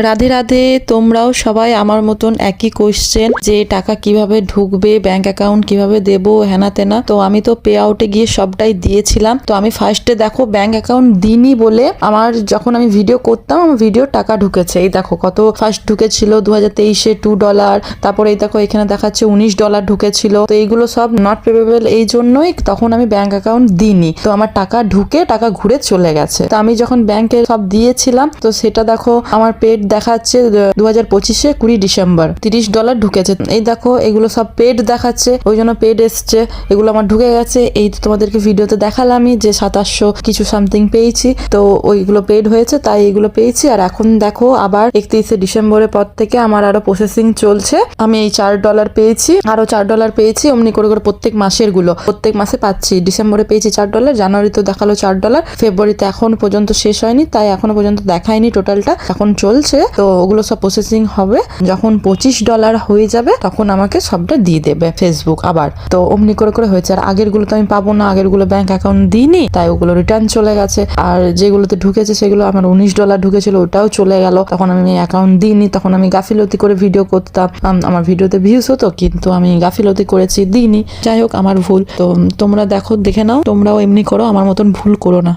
রাধে রাধে। তোমরাও সবাই আমার মতন একই কোশ্চেন যে টাকা কিভাবে ঢুকবে, ব্যাংক অ্যাকাউন্ট কিভাবে দেবো, হেনা তেনা। তো আমি তো পে আউটে গিয়ে সবটাই দিয়েছিলাম। তো আমি ফার্স্টে দেখো ব্যাংক অ্যাকাউন্ট দিইনি বলে আমার যখন আমি ভিডিও করতাম আমার ভিডিওর টাকা ঢুকেছে। এই দেখো কত ফার্স্ট ঢুকেছিল 2023-এ $2। তারপরে এই দেখো এখানে দেখাচ্ছে $19 ঢুকেছিল। তো এইগুলো সব নট পেবেল, এই জন্যই তখন আমি ব্যাংক অ্যাকাউন্ট দিইনি। তো আমার টাকা ঢুকে টাকা ঘুরে চলে গেছে। তো আমি যখন ব্যাংকে সব দিয়েছিলাম তো সেটা দেখো আমার পেড দেখাচ্ছে 2025-এ 20 ডিসেম্বর $30 ঢুকেছে। এই দেখো এগুলো সব পেড দেখাচ্ছে, ওই জন্য পেড এসছে, এগুলো আমার ঢুকে গেছে। এই তো তোমাদেরকে ভিডিওতে দেখালামই যে 2700 কিছু সামথিং পেয়েছি। তো ওইগুলো পেড হয়েছে তাই এগুলো পেয়েছি। আর এখন দেখো আবার 31শে ডিসেম্বরের পর থেকে আমার আরো প্রসেসিং চলছে। আমি এই $4 পেয়েছি, আরো $4 পেয়েছি। অমনি করে করে প্রত্যেক মাসের গুলো প্রত্যেক মাসে পাচ্ছি। ডিসেম্বরে পেয়েছি $4, জানুয়ারিতে দেখালো $4, ফেব্রুয়ারিতে এখন পর্যন্ত শেষ হয়নি, তাই এখনো পর্যন্ত দেখায়নি টোটালটা, এখন চলছে। তো ওগুলো সব প্রসেসিং হবে, যখন $25 হয়ে যাবে তখন আমাকে সবটা দিয়ে দেবে ফেসবুক আবার। তো অমনি করে করে হয়েছে। আর আগের গুলো তো আমি পাবো না, আগের গুলো ব্যাংক অ্যাকাউন্ট দিইনি, তাই ওগুলো রিটার্ন চলে গেছে। আর যেগুলোতে ঢুকেছে সেগুলো আমার $19 ঢুকেছিল, ওটাও চলে গেল। তখন আমি অ্যাকাউন্ট দিইনি, তখন আমি গাফিলতি করে ভিডিও করতাম, আমার ভিডিওতে ভিউজ হতো, কিন্তু আমি গাফিলতি করেছি, দিইনি। যাই হোক আমার ভুল। তো তোমরা দেখো, দেখে নাও, তোমরাও এমনি করো, আমার মতন ভুল করো না।